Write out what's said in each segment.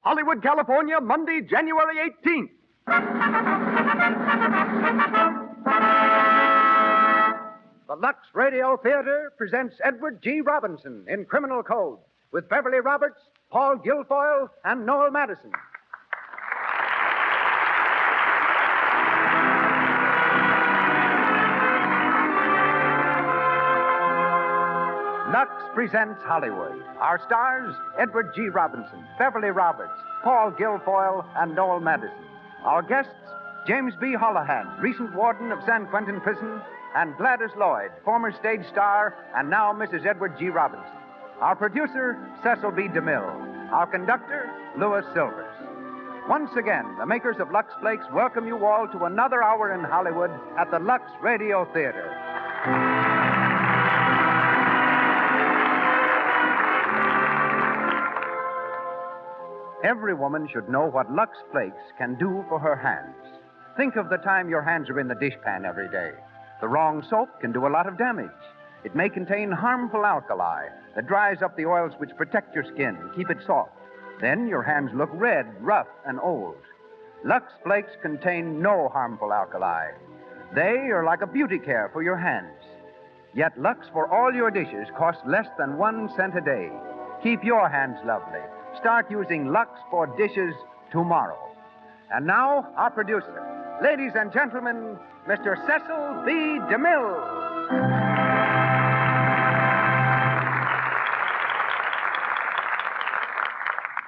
Hollywood, California, Monday, January 18th. The Lux Radio Theatre presents Edward G. Robinson in Criminal Code with Beverly Roberts, Paul Guilfoyle, and Noel Madison. Lux presents Hollywood. Our stars, Edward G. Robinson, Beverly Roberts, Paul Guilfoyle, and Noel Madison. Our guests, James B. Holohan, recent warden of San Quentin Prison, and Gladys Lloyd, former stage star, and now Mrs. Edward G. Robinson. Our producer, Cecil B. DeMille. Our conductor, Louis Silvers. Once again, the makers of Lux Flakes welcome you all to another hour in Hollywood at the Lux Radio Theatre. Every woman should know what Lux Flakes can do for her hands. Think of the time your hands are in the dishpan every day. The wrong soap can do a lot of damage. It may contain harmful alkali that dries up the oils which protect your skin and keep it soft. Then your hands look red, rough, and old. Lux Flakes contain no harmful alkali. They are like a beauty care for your hands. Yet Lux for all your dishes costs less than 1 cent a day. Keep your hands lovely. Start using Lux for dishes tomorrow. And now, our producer. Ladies and gentlemen, Mr. Cecil B. DeMille.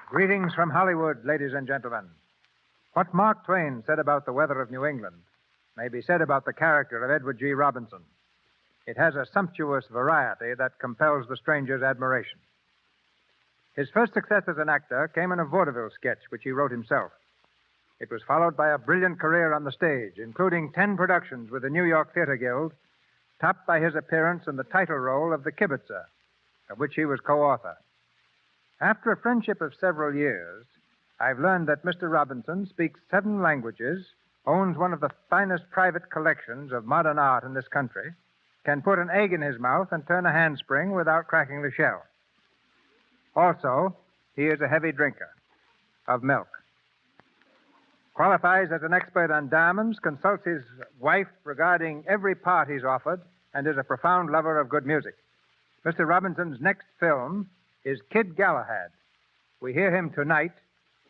Greetings from Hollywood, ladies and gentlemen. What Mark Twain said about the weather of New England may be said about the character of Edward G. Robinson. It has a sumptuous variety that compels the stranger's admiration. His first success as an actor came in a vaudeville sketch, which he wrote himself. It was followed by a brilliant career on the stage, including 10 productions with the New York Theatre Guild, topped by his appearance in the title role of the Kibitzer, of which he was co-author. After a friendship of several years, I've learned that Mr. Robinson speaks 7 languages, owns one of the finest private collections of modern art in this country, can put an egg in his mouth and turn a handspring without cracking the shell. Also, he is a heavy drinker of milk. Qualifies as an expert on diamonds, consults his wife regarding every part he's offered, and is a profound lover of good music. Mr. Robinson's next film is Kid Galahad. We hear him tonight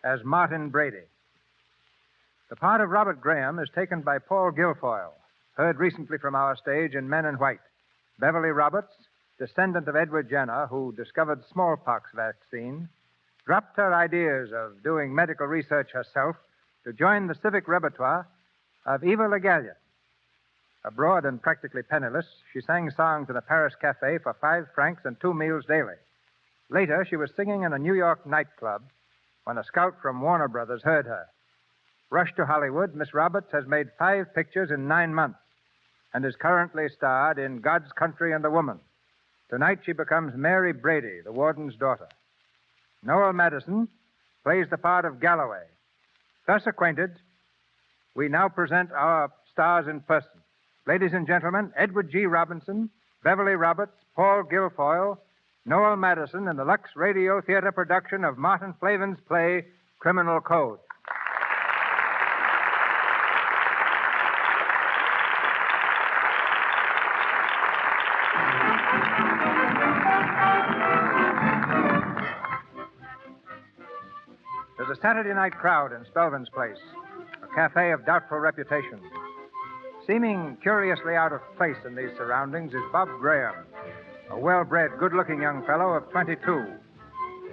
as Martin Brady. The part of Robert Graham is taken by Paul Guilfoyle, heard recently from our stage in Men in White. Beverly Roberts, descendant of Edward Jenner, who discovered smallpox vaccine, dropped her ideas of doing medical research herself to join the civic repertoire of Eva Le Gallienne. Abroad and practically penniless, she sang songs in a Paris cafe for 5 francs and 2 meals daily. Later, she was singing in a New York nightclub when a scout from Warner Brothers heard her. Rushed to Hollywood, Miss Roberts has made 5 pictures in 9 months and is currently starred in God's Country and the Woman. Tonight, she becomes Mary Brady, the warden's daughter. Noel Madison plays the part of Galloway. Thus acquainted, we now present our stars in person. Ladies and gentlemen, Edward G. Robinson, Beverly Roberts, Paul Guilfoyle, Noel Madison in the Lux Radio Theatre production of Martin Flavin's play, Criminal Code. There's a Saturday night crowd in Spelman's Place, a cafe of doubtful reputation. Seeming curiously out of place in these surroundings is Bob Graham, a well-bred, good-looking young fellow of 22.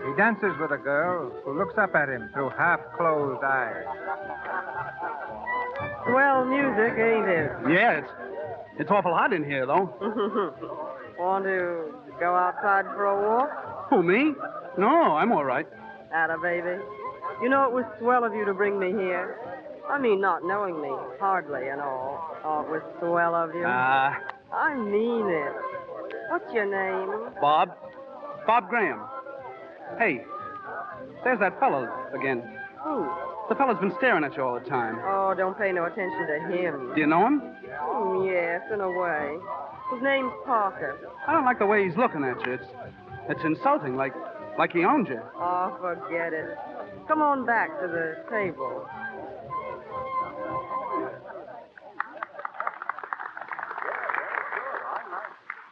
He dances with a girl who looks up at him through half-closed eyes. Swell music, ain't it? Yeah, it's awful hot in here, though. Want to go outside for a walk? Who, me? No, I'm all right. Atta baby. You know, it was swell of you to bring me here. I mean, not knowing me, hardly and all. Oh, it was swell of you. I mean it. What's your name? Bob Graham. Hey, there's that fellow again. Who? The fellow's been staring at you all the time. Oh, don't pay no attention to him. Do you know him? Yes, in a way. His name's Parker. I don't like the way he's looking at you. It's insulting, like Like he owned you. Oh, forget it. Come on back to the table.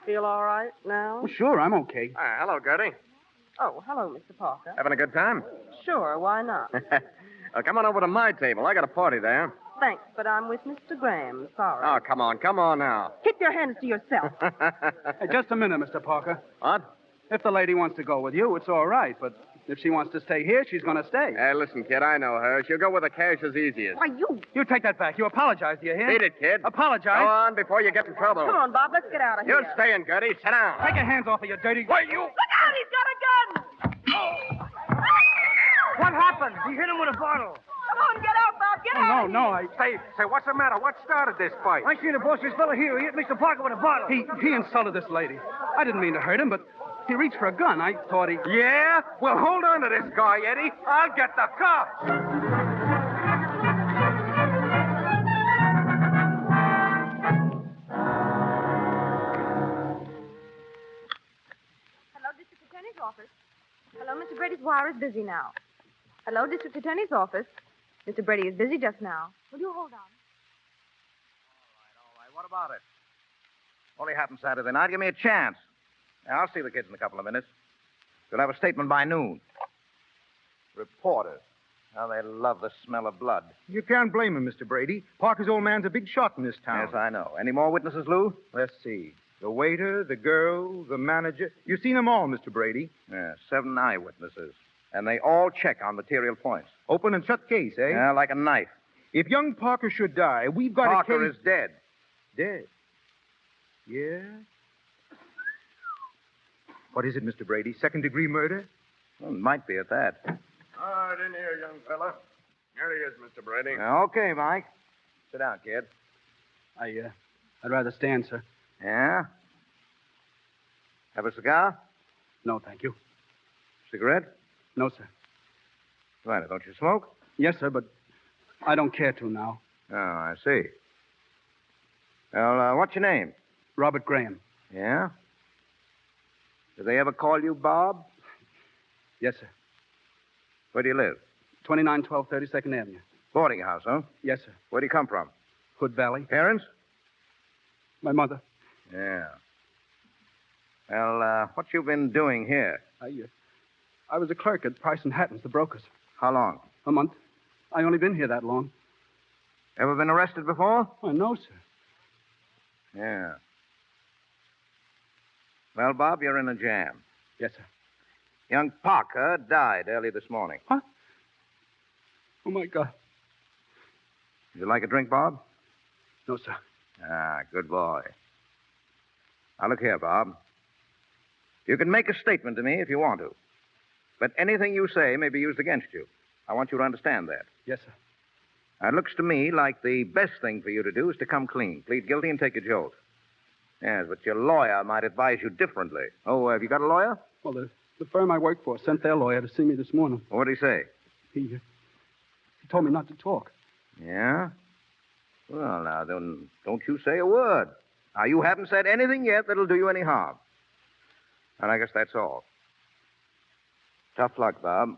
Feel all right now? Well, sure, I'm okay. Hello, Gertie. Oh, hello, Mr. Parker. Having a good time? Sure, why not? Come on over to my table. I got a party there. Thanks, but I'm with Mr. Graham. Sorry. Oh, come on now. Keep your hands to yourself. Hey, just a minute, Mr. Parker. What? If the lady wants to go with you, it's all right. But if she wants to stay here, she's going to stay. Hey, listen, kid, I know her. She'll go where the cash is easiest. Why, you... You take that back. You apologize, do you hear? Beat it, kid. Apologize. Go on before you get in trouble. Come on, Bob, let's get out of here. You're staying, Gertie. Sit down. Take your hands off of you dirty... Why, you... Look out, he's got a gun! What happened? He hit him with a bottle. Come on, get out, Bob, get out. No, I... Say, what's the matter? What started this fight? I see the boss's fella here. He hit Mr. Parker with a bottle. He insulted this lady. I didn't mean to hurt him, but he reached for a gun. I thought he... Yeah? Well, hold on to this guy, Eddie. I'll get the cops. Hello, District Attorney's office. Hello, Mr. Brady's wire is busy now. Hello, District Attorney's office. Mr. Brady is busy just now. Will you hold on? All right. What about it? Only happened Saturday night. Give me a chance. Yeah, I'll see the kids in a couple of minutes. We'll have a statement by noon. Reporters. How they love the smell of blood. You can't blame him, Mr. Brady. Parker's old man's a big shot in this town. Yes, I know. Any more witnesses, Lou? Let's see. The waiter, the girl, the manager. You've seen them all, Mr. Brady. Yeah, 7 eyewitnesses. And they all check on material points. Open and shut case, eh? Yeah, like a knife. If young Parker should die, we've got Parker a case... is dead. Dead? Yeah? What is it, Mr. Brady? Second-degree murder? Well, it might be at that. All right, in here, young fella. Here he is, Mr. Brady. Okay, Mike. Sit down, kid. I'd rather stand, sir. Yeah? Have a cigar? No, thank you. Cigarette? No, sir. Right, don't you smoke? Yes, sir, but I don't care to now. Oh, I see. Well, what's your name? Robert Graham. Yeah? Did they ever call you Bob? Yes, sir. Where do you live? 2912 32nd Avenue. Boarding house, huh? Yes, sir. Where do you come from? Hood Valley. Parents? My mother. Yeah. Well, what you been doing here? I was a clerk at Price and Hatton's, the brokers. How long? A month. I only been here that long. Ever been arrested before? Oh, no, sir. Yeah. Well, Bob, you're in a jam. Yes, sir. Young Parker died early this morning. Huh? Oh, my God. Would you like a drink, Bob? No, sir. Ah, good boy. Now, look here, Bob. You can make a statement to me if you want to. But anything you say may be used against you. I want you to understand that. Yes, sir. Now, it looks to me like the best thing for you to do is to come clean. Plead guilty and take a jolt. Yes, but your lawyer might advise you differently. Oh, have you got a lawyer? Well, the firm I work for sent their lawyer to see me this morning. What did he say? He told me not to talk. Yeah? Well, now, then, don't you say a word. Now, you haven't said anything yet that'll do you any harm. And I guess that's all. Tough luck, Bob.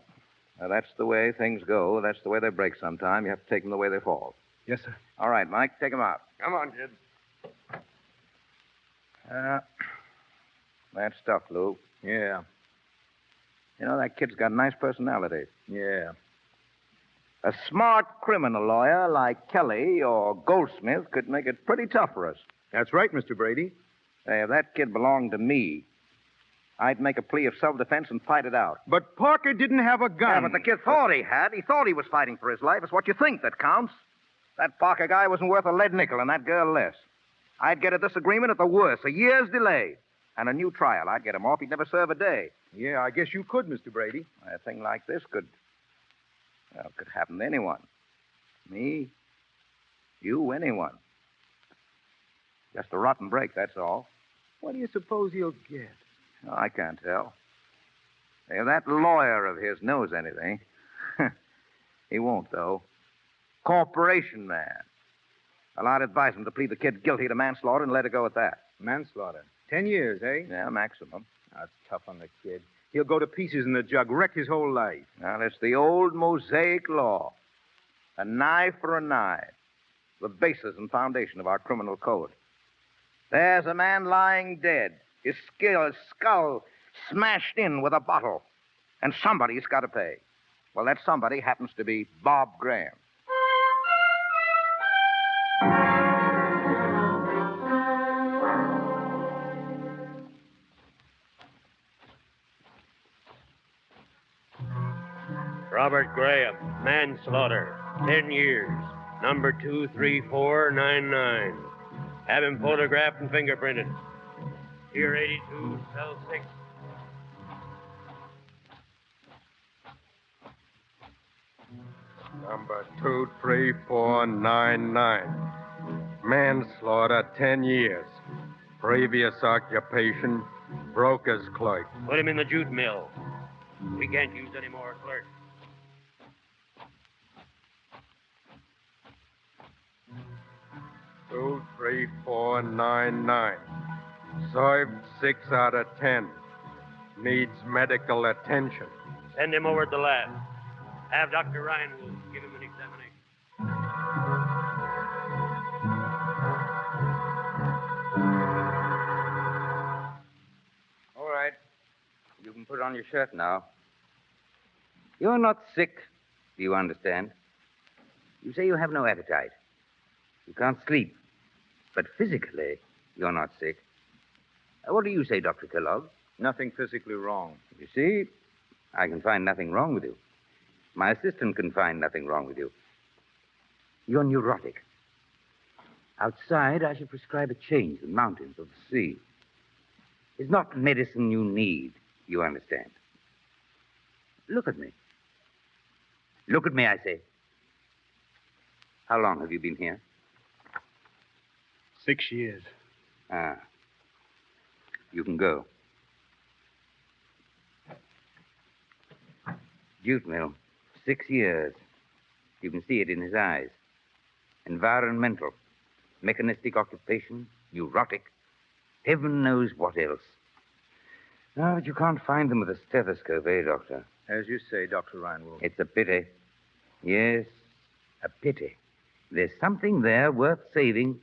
Now, that's the way things go. That's the way they break sometime. You have to take them the way they fall. Yes, sir. All right, Mike, take them out. Come on, kid. That stuff, Lou. Yeah. You know, that kid's got a nice personality. Yeah. A smart criminal lawyer like Kelly or Goldsmith could make it pretty tough for us. That's right, Mr. Brady. Say, if that kid belonged to me, I'd make a plea of self-defense and fight it out. But Parker didn't have a gun. Yeah, but the kid thought he had. He thought he was fighting for his life. It's what you think that counts. That Parker guy wasn't worth a lead nickel, and that girl less. I'd get a disagreement at the worst, a year's delay, and a new trial. I'd get him off. He'd never serve a day. Yeah, I guess you could, Mr. Brady. A thing like this could happen to anyone. Me, you, anyone. Just a rotten break, that's all. What do you suppose he'll get? Oh, I can't tell. If that lawyer of his knows anything, he won't, though. Corporation man. Well, I'd advise him to plead the kid guilty to manslaughter and let it go at that. Manslaughter. 10 years, eh? Yeah, maximum. That's tough on the kid. He'll go to pieces in the jug, wreck his whole life. Now, it's the old Mosaic law. An eye for an eye. The basis and foundation of our criminal code. There's a man lying dead, his skull smashed in with a bottle. And somebody's got to pay. Well, that somebody happens to be Bob Graham. Robert Graham, manslaughter, 10 years, number 23499. Have him photographed and fingerprinted. Tier 82, cell 6. Number 23499. Manslaughter, 10 years. Previous occupation, broker's clerk. Put him in the jute mill. We can't use any more clerks. Two, 3, 4, 9, 9. Served 6 out of 10. Needs medical attention. Send him over to the lab. Have Dr. Ryan give him an examination. All right. You can put on your shirt now. You're not sick, do you understand? You say you have no appetite. You can't sleep. But physically, you're not sick. What do you say, Dr. Kellogg? Nothing physically wrong. You see, I can find nothing wrong with you. My assistant can find nothing wrong with you. You're neurotic. Outside, I should prescribe a change in the mountains or the sea. It's not medicine you need, you understand. Look at me. Look at me, I say. How long have you been here? 6 years. Ah. You can go. Jute mill. 6 years. You can see it in his eyes. Environmental. Mechanistic occupation. Neurotic. Heaven knows what else. No, but you can't find them with a stethoscope, eh, Doctor? As you say, Dr. Reinwald. It's a pity. Yes, a pity. There's something there worth saving,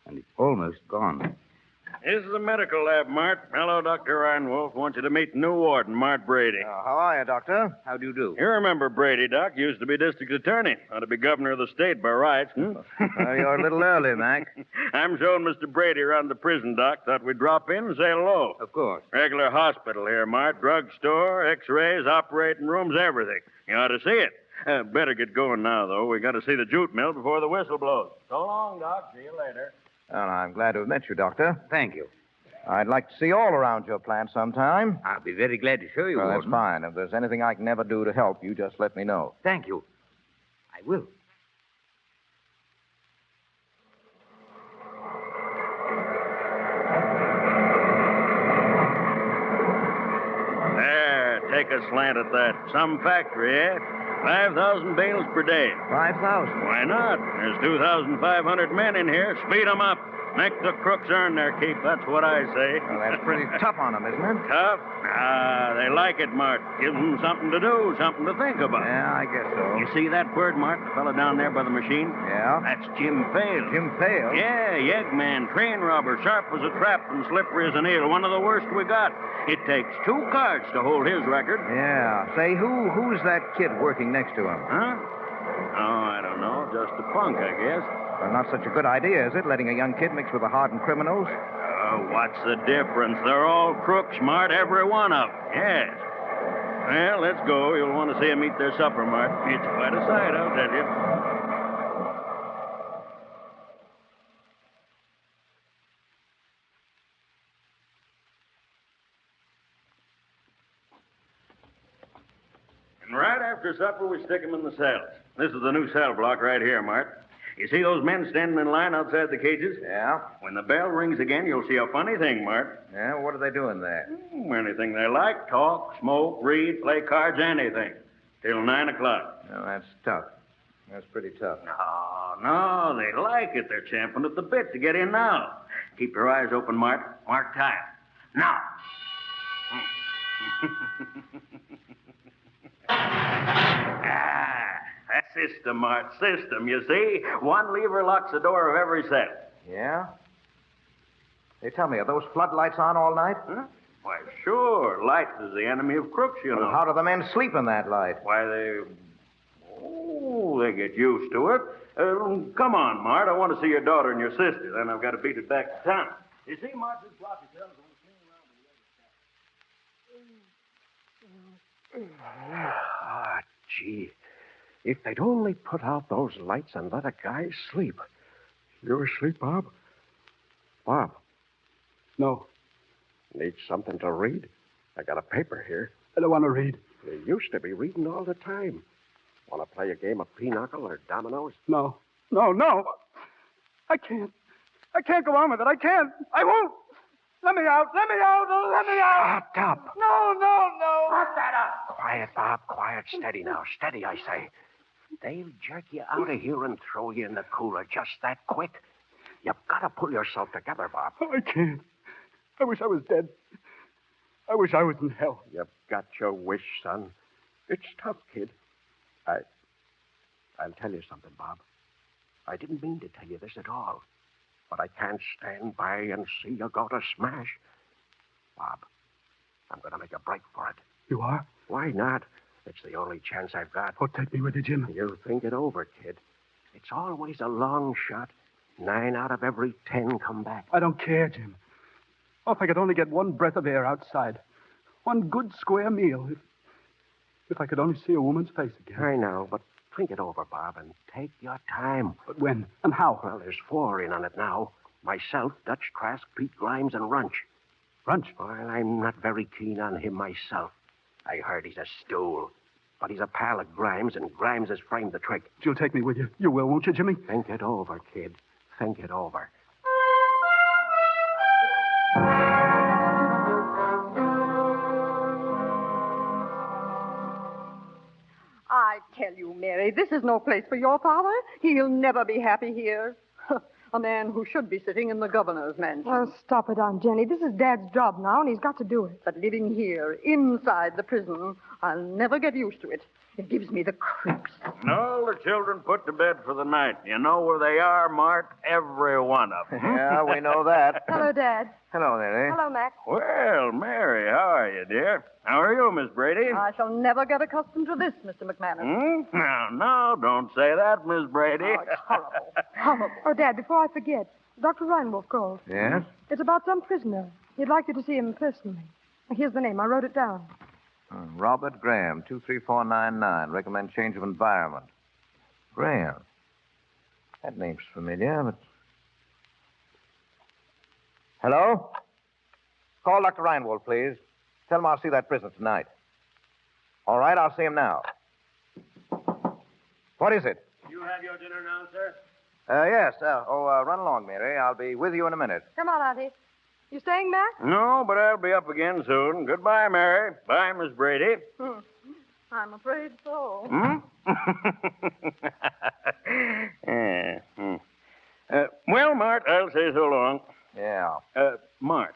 and it's almost gone. This is the medical lab, Mart. Hello, Dr. Reinwolf. Want you to meet the new warden, Mart Brady. How are you, Doctor? How do you do? You remember Brady, Doc. Used to be district attorney. Ought to be governor of the state by rights. You're a little early, Mac. I'm showing Mr. Brady around the prison, Doc. Thought we'd drop in and say hello. Of course. Regular hospital here, Mart. Drugstore, x-rays, operating rooms, everything. You ought to see it. Better get going now, though. We got to see the jute mill before the whistle blows. So long, Doc. See you later. Well, I'm glad to have met you, Doctor. Thank you. I'd like to see all around your plant sometime. I'll be very glad to show you, Well, that's Warden. fine. If there's anything I can ever do to help you, just let me know. Thank you. I will. There, take a slant at that. Some factory, eh? 5,000 bales per day. 5,000? Why not? There's 2,500 men in here. Speed 'em up. Make the crooks earn their keep. That's what I say. Well, that's pretty tough on them, isn't it? Tough? Ah, they like it, Mart. Gives them something to do, something to think about. Yeah, I guess so. You see that bird, Mart? The fellow down there by the machine? Yeah? That's Jim Fale. Jim Fale? Yeah, yeggman, train robber, sharp as a trap and slippery as an eel. One of the worst we got. It takes 2 cards to hold his record. Yeah. Say, who's that kid working next to him? Huh? Oh, I don't know. Just a punk, I guess. Well, not such a good idea, is it, letting a young kid mix with the hardened criminals? What's the difference? They're all crooks, Mart, every one of them. Yes. Well, let's go. You'll want to see them eat their supper, Mart. It's quite a sight, I'll tell you. And right after supper, we stick them in the cells. This is the new cell block right here, Mart. You see those men standing in line outside the cages? Yeah? When the bell rings again, you'll see a funny thing, Mart. Yeah? What are they doing there? Anything they like. Talk, smoke, read, play cards, anything. Till 9 o'clock. Well, that's tough. That's pretty tough. No, they like it. They're champing at the bit to get in now. Keep your eyes open, Mart. Mark time. Now. That's system, Mart. System, you see? One lever locks the door of every cell. Yeah? Hey, tell me, are those floodlights on all night? Huh? Why, sure. Light is the enemy of crooks, you know. Well, how do the men sleep in that light? Why, they get used to it. Come on, Mart. I want to see your daughter and your sister. Then I've got to beat it back to town. You see, Mart, this block of cells will swing around to the other side. Ah, gee. If they'd only put out those lights and let a guy sleep. You asleep, Bob? Bob? No. Need something to read? I got a paper here. I don't want to read. You used to be reading all the time. Want to play a game of pinochle or dominoes? No. I can't. I can't go on with it. I can't. I won't. Let me out. Let me out. Let me out. Shut up. No. Shut that up. Quiet, Bob. Quiet. Steady now. Steady, I say. They'll jerk you out of here and throw you in the cooler just that quick. You've got to pull yourself together, Bob. I can't. I wish I was dead. I wish I was in hell. You've got your wish, son. It's tough, kid. I'll tell you something, Bob. I didn't mean to tell you this at all. But I can't stand by and see you go to smash. Bob, I'm going to make a break for it. You are? Why not? It's the only chance I've got. Oh, take me with you, Jim. You think it over, kid. It's always a long shot. 9 out of every 10 come back. I don't care, Jim. Oh, if I could only get one breath of air outside. One good square meal. If I could only see a woman's face again. I know, but think it over, Bob, and take your time. But when and how? Well, there's 4 in on it now. Myself, Dutch Trask, Pete Grimes, and Runch. Runch? Well, I'm not very keen on him myself. I heard he's a stool. But he's a pal of Grimes, and Grimes has framed the trick. You'll take me with you. You will, won't you, Jimmy? Think it over, kid. Think it over. I tell you, Mary, this is no place for your father. He'll never be happy here. A man who should be sitting in the governor's mansion. Oh, stop it, Aunt Jenny. This is Dad's job now, and he's got to do it. But living here, inside the prison, I'll never get used to it. It gives me the creeps. All the children put to bed for the night. You know where they are, Mart? Every one of them. Yeah, we know that. Hello, Dad. Hello, Mary. Hello, Mac. Well, Mary, how are you, dear? How are you, Miss Brady? I shall never get accustomed to this, Mr. McManus. No, don't say that, Miss Brady. Oh, it's horrible. Horrible. Oh, Dad, before I forget, Dr. Reinwolf called. Yes? It's about some prisoner. He'd like you to see him personally. Here's the name. I wrote it down. Robert Graham, 23499. Recommend change of environment. Graham. That name's familiar, but... Hello? Call Dr. Reinwolf, please. Tell him I'll see that prisoner tonight. All right, I'll see him now. What is it? You have your dinner now, sir? Yes. Run along, Mary. I'll be with you in a minute. Come on, Auntie. You staying, Mac? No, but I'll be up again soon. Goodbye, Mary. Bye, Miss Brady. I'm afraid so. Well, Mart, I'll say so long. Yeah. Mart,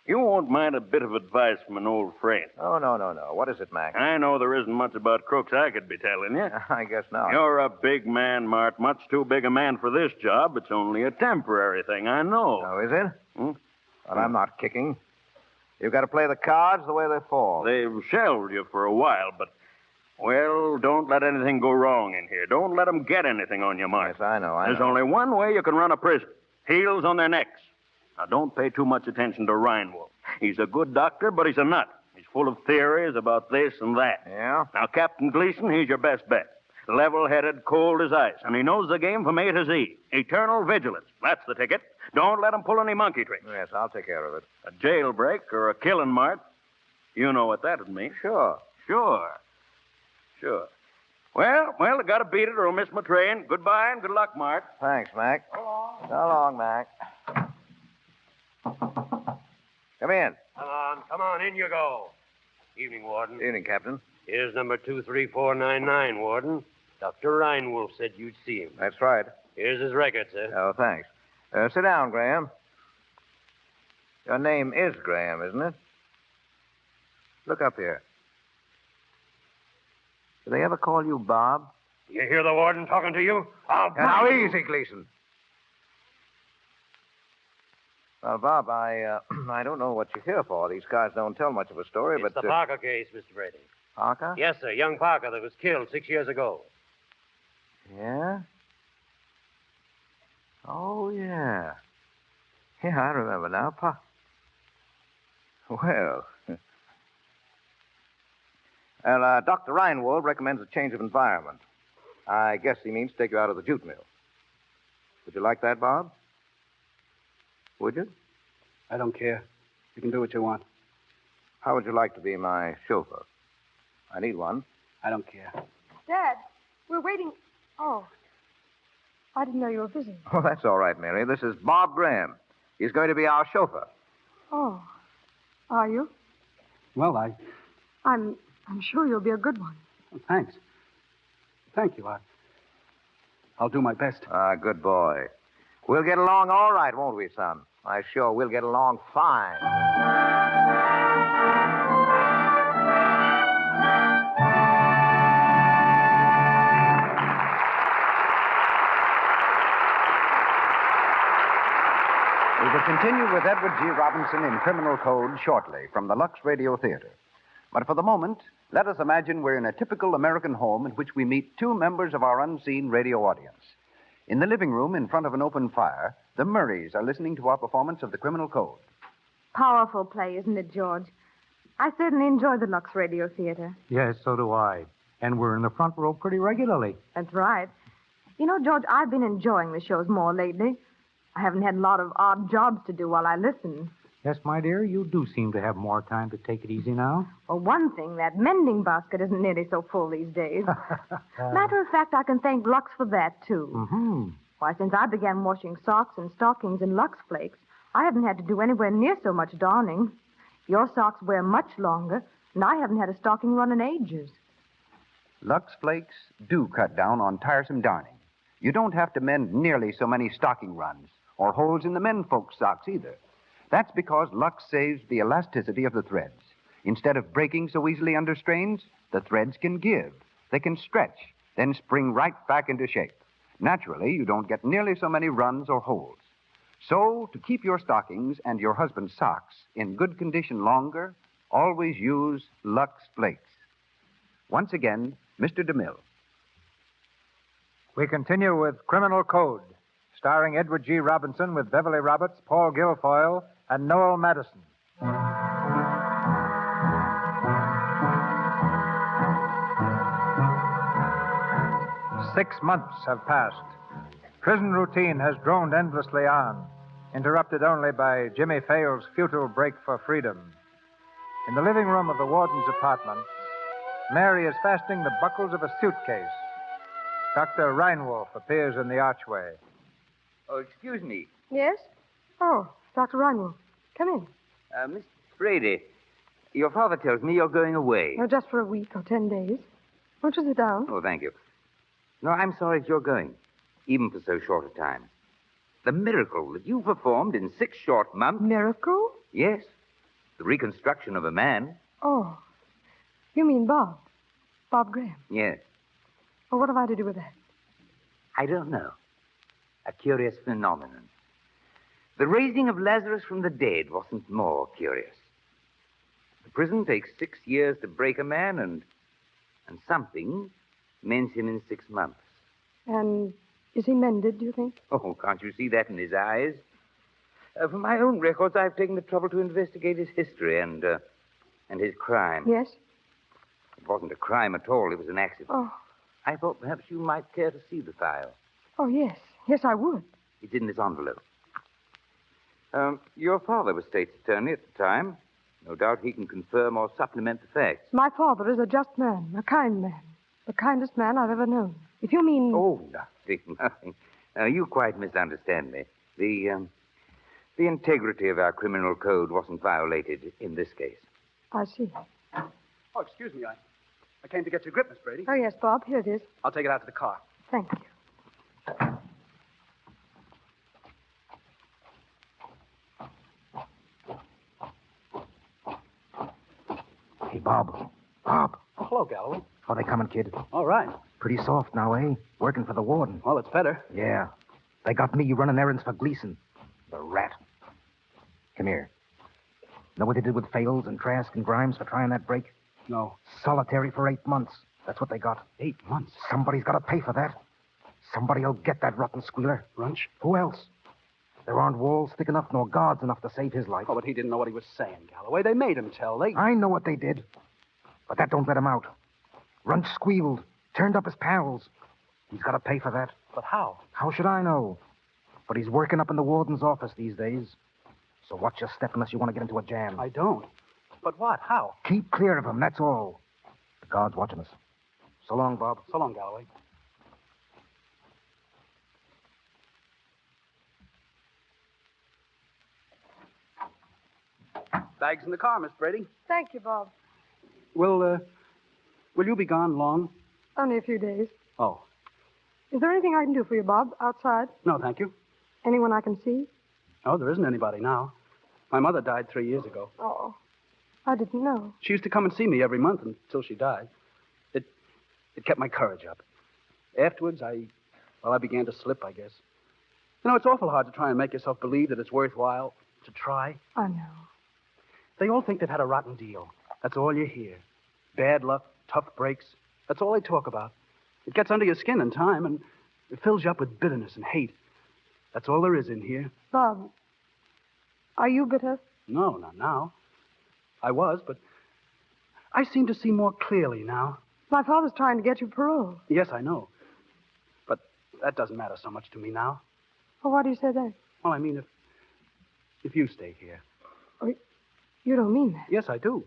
you won't mind a bit of advice from an old friend. Oh, no. What is it, Mac? I know there isn't much about crooks I could be telling you. I guess not. You're a big man, Mart. Much too big a man for this job. It's only a temporary thing, I know. Oh, is it? Well, I'm not kicking. You've got to play the cards the way they fall. They've shelved you for a while, but, well, don't let anything go wrong in here. Don't let them get anything on you, Mart. Yes, I know. There's only one way you can run a prison. Heels on their necks. Now, don't pay too much attention to Reinwolf. He's a good doctor, but he's a nut. He's full of theories about this and that. Yeah? Now, Captain Gleason, he's your best bet. Level-headed, cold as ice, and he knows the game from A to Z. Eternal vigilance. That's the ticket. Don't let him pull any monkey tricks. Yes, I'll take care of it. A jailbreak or a killing, Mart. You know what that would mean. Sure. Well, I gotta beat it or I'll miss my train. Goodbye and good luck, Mart. Thanks, Mac. So long, Mac. Come in. Come on, in you go. Evening, Warden. Evening, Captain. Here's number 23499, Warden. Dr. Reinwolf said you'd see him. That's right. Here's his record, sir. Oh, thanks. Sit down, Graham. Your name is Graham, isn't it? Look up here. Do they ever call you Bob? You hear the warden talking to you? Now, easy, Gleason. Well, Bob, I don't know what you're here for. These guys don't tell much of a story, It's but... the Parker case, Mr. Brady. Parker? Yes, sir. Young Parker that was killed 6 years ago. Yeah? Oh, yeah. Yeah, I remember now. Well... Well, Dr. Reinwald recommends a change of environment. I guess he means to take you out of the jute mill. Would you like that, Bob? Would you? I don't care. You can do what you want. How would you like to be my chauffeur? I need one. I don't care. Dad, we're waiting. Oh. I didn't know you were busy. Oh, that's all right, Mary. This is Bob Graham. He's going to be our chauffeur. Oh. Are you? Well, I'm sure you'll be a good one. well, thanks. Thank you. I'll do my best. Good boy. We'll get along all right, won't we, son? I sure will get along fine. We will continue with Edward G. Robinson in Criminal Code shortly from the Lux Radio Theatre. But for the moment, let us imagine we're in a typical American home in which we meet two members of our unseen radio audience. In the living room, in front of an open fire, the Murrays are listening to our performance of the Criminal Code. Powerful play, isn't it, George? I certainly enjoy the Lux Radio Theatre. Yes, so do I. And we're in the front row pretty regularly. That's right. You know, George, I've been enjoying the shows more lately. I haven't had a lot of odd jobs to do while I listen. Yes, my dear, you do seem to have more time to take it easy now. Well, one thing, that mending basket isn't nearly so full these days. Matter of fact, I can thank Lux for that, too. Mm-hmm. Why, since I began washing socks and stockings in Lux Flakes, I haven't had to do anywhere near so much darning. Your socks wear much longer, and I haven't had a stocking run in ages. Lux Flakes do cut down on tiresome darning. You don't have to mend nearly so many stocking runs or holes in the menfolk's socks either. That's because Lux saves the elasticity of the threads. Instead of breaking so easily under strains, the threads can give. They can stretch, then spring right back into shape. Naturally, you don't get nearly so many runs or holes. So, to keep your stockings and your husband's socks in good condition longer, always use Lux Flakes. Once again, Mr. DeMille. We continue with Criminal Code, starring Edward G. Robinson with Beverly Roberts, Paul Guilfoyle, and Noel Madison. 6 months have passed. Prison routine has droned endlessly on, interrupted only by Jimmy Fale's futile break for freedom. In the living room of the warden's apartment, Mary is fastening the buckles of a suitcase. Dr. Reinwolf appears in the archway. Oh, excuse me. Yes? Oh, Dr. Reinwolf. Come in. Miss Brady, your father tells me you're going away. Oh, just for a week or 10 days. Won't you sit down? Oh, thank you. No, I'm sorry that you're going, even for so short a time. The miracle that you performed in 6 short months... Miracle? Yes. The reconstruction of a man. Oh. You mean Bob? Bob Graham? Yes. Well, what have I to do with that? I don't know. A curious phenomenon. The raising of Lazarus from the dead wasn't more curious. The prison takes 6 years to break a man, and something mends him in 6 months. And is he mended, do you think? Oh, can't you see that in his eyes? For my own records, I've taken the trouble to investigate his history and his crime. Yes? It wasn't a crime at all. It was an accident. Oh. I thought perhaps you might care to see the file. Oh, yes. Yes, I would. It's in this envelope. Your father was state's attorney at the time. No doubt he can confirm or supplement the facts. My father is a just man, a kind man. The kindest man I've ever known. If you mean... Oh, nothing. You quite misunderstand me. The integrity of our criminal code wasn't violated in this case. I see. Oh, excuse me. I came to get your grip, Miss Brady. Oh, yes, Bob. Here it is. I'll take it out to the car. Thank you. Hey, Bob. Bob. Oh, hello, Galloway. How they coming, kid? All right. Pretty soft now, eh? Working for the warden. Well, it's better. Yeah. They got me running errands for Gleason. The rat. Come here. Know what they did with Fales and Trask and Grimes for trying that break? No. Solitary for 8 months. That's what they got. 8 months? Somebody's got to pay for that. Somebody'll get that rotten squealer. Runch? Who else? There aren't walls thick enough nor guards enough to save his life. Oh, but he didn't know what he was saying, Galloway. They made him tell. I know what they did. But that don't let him out. Runch squealed. Turned up his pals. He's got to pay for that. But how? How should I know? But he's working up in the warden's office these days. So watch your step unless you want to get into a jam. I don't. But what? How? Keep clear of him, that's all. The guard's watching us. So long, Bob. So long, Galloway. Bags in the car, Miss Brady. Thank you, Bob. Will you be gone long? Only a few days. Oh. Is there anything I can do for you, Bob, outside? No, thank you. Anyone I can see? Oh, there isn't anybody now. My mother died 3 years ago. Oh, I didn't know. She used to come and see me every month until she died. It kept my courage up. Afterwards, I began to slip, I guess. You know, it's awful hard to try and make yourself believe that it's worthwhile to try. I know. They all think they've had a rotten deal. That's all you hear. Bad luck, tough breaks. That's all they talk about. It gets under your skin in time, and it fills you up with bitterness and hate. That's all there is in here. Bob, are you bitter? No, not now. I was, but I seem to see more clearly now. My father's trying to get you parole. Yes, I know. But that doesn't matter so much to me now. Well, why do you say that? Well, I mean, if you stay here. Oh, you don't mean that. Yes, I do.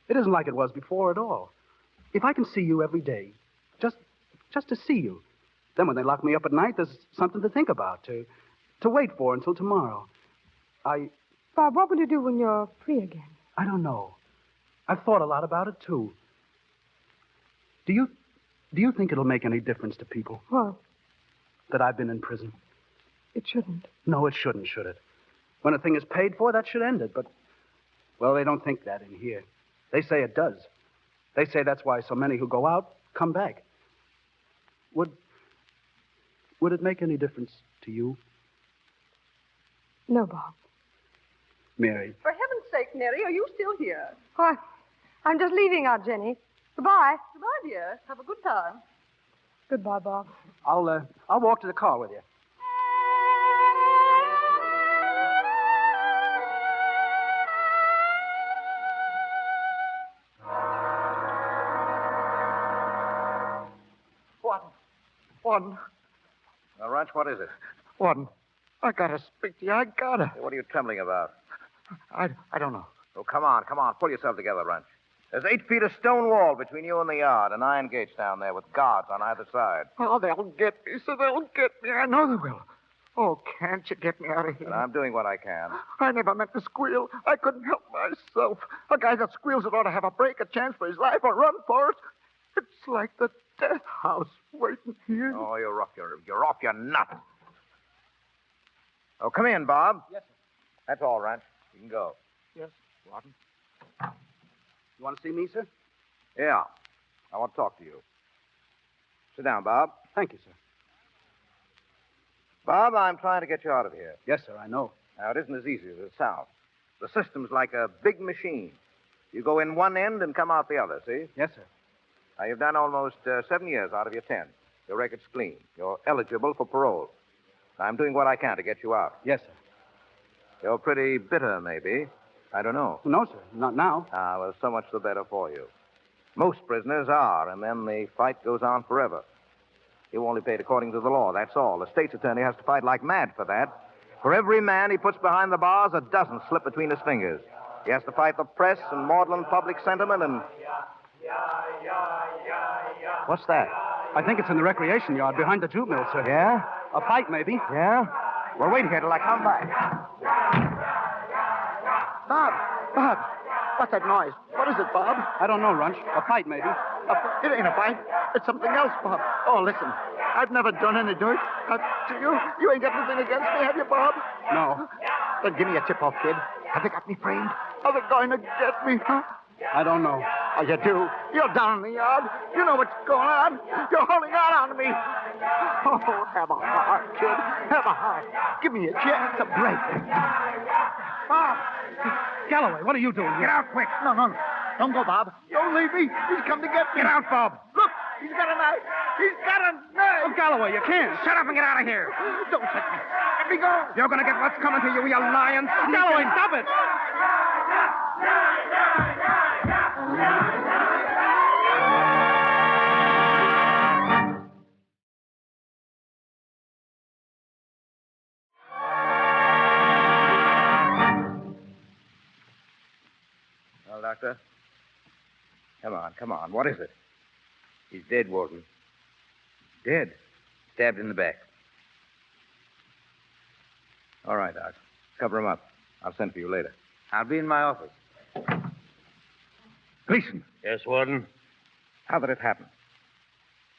It isn't like it was before at all. If I can see you every day, just to see you, then when they lock me up at night, there's something to think about, to wait for until tomorrow. Bob, what will you do when you're free again? I don't know. I've thought a lot about it, too. Do you think it'll make any difference to people? What? That I've been in prison? It shouldn't. No, it shouldn't, should it? When a thing is paid for, that should end it, but, well, they don't think that in here. They say it does. They say that's why so many who go out come back. Would it make any difference to you? No, Bob. Mary. For heaven's sake, Mary, are you still here? Oh, I'm just leaving, Aunt Jenny. Goodbye. Goodbye, dear. Have a good time. Goodbye, Bob. I'll walk to the car with you. Warden. Now, Ranch, what is it? Warden, I gotta speak to you. I gotta. What are you trembling about? I don't know. Oh, come on. Pull yourself together, Ranch. There's 8 feet of stone wall between you and the yard, and iron gates down there with guards on either side. Oh, they'll get me, so they'll get me. I know they will. Oh, can't you get me out of here? And I'm doing what I can. I never meant to squeal. I couldn't help myself. A guy that squeals it ought to have a break, a chance for his life, or run for it. It's like the death house waiting here. Oh, you're off your nut. Oh, come in, Bob. Yes, sir. That's all, Ranch. You can go. Yes, Warden. You want to see me, sir? Yeah. I want to talk to you. Sit down, Bob. Thank you, sir. Bob, I'm trying to get you out of here. Yes, sir, I know. Now, it isn't as easy as it sounds. The system's like a big machine. You go in one end and come out the other, see? Yes, sir. Now, you've done almost 7 years out of your 10. Your record's clean. You're eligible for parole. I'm doing what I can to get you out. Yes, sir. You're pretty bitter, maybe. I don't know. No, sir. Not now. Ah, well, so much the better for you. Most prisoners are, and then the fight goes on forever. You only paid according to the law, that's all. The state's attorney has to fight like mad for that. For every man he puts behind the bars, a dozen slip between his fingers. He has to fight the press and maudlin public sentiment and... What's that? I think it's in the recreation yard behind the jute mill, sir. Yeah? A fight, maybe. Yeah? Well, wait here till I come back. Bob, what's that noise? What is it, Bob? I don't know, Runch. A fight, maybe. It ain't a fight. It's something else, Bob. Oh, listen. I've never done any dirt. To you? You ain't got anything against me, have you, Bob? No. Then give me a tip-off, kid. Have they got me framed? Are they going to get me, huh? I don't know. Oh, you do? You're down in the yard. You know what's going on. You're holding out on me. Oh, have a heart, kid. Have a heart. Give me a chance to break. Bob! Galloway, what are you doing here? Get out quick. No. Don't go, Bob. Don't leave me. He's come to get me. Get out, Bob. Look, he's got a knife. He's got a knife. Oh, Galloway, you can't. Shut up and get out of here. Don't touch me. Let me go. You're going to get what's coming to you, you lying. Galloway, stop it. Well, Doctor. Come on. What is it? He's dead, Warden. Dead. Stabbed in the back. All right, Doc. Cover him up. I'll send for you later. I'll be in my office. Gleason, Yes, Warden? how did it happen?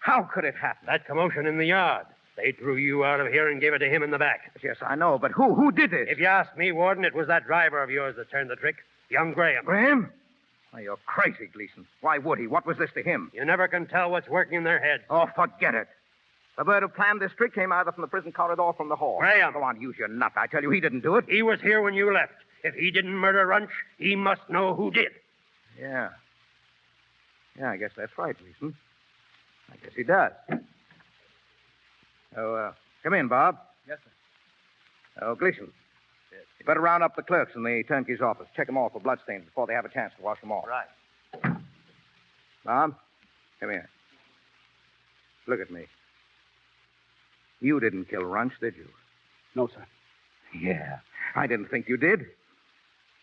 How could it happen? That commotion in the yard. They threw you out of here and gave it to him in the back. Yes, I know, but who did this? If you ask me, Warden, it was that driver of yours that turned the trick, young Graham. Graham? Oh, you're crazy, Gleason. Why would he? What was this to him? You never can tell what's working in their heads. Oh, forget it. The bird who planned this trick came either from the prison corridor or from the hall. Graham. Go on, use your nut. I tell you, he didn't do it. He was here when you left. If he didn't murder Runch, he must know who did. Yeah, I guess that's right, Gleason. I guess he does. Oh, come in, Bob. Yes, sir. Oh, Gleason. Yes. You better round up the clerks in the turnkey's office. Check them all for bloodstains before they have a chance to wash them off. Right. Bob, come here. Look at me. You didn't kill Runch, did you? No, sir. Yeah, I didn't think you did.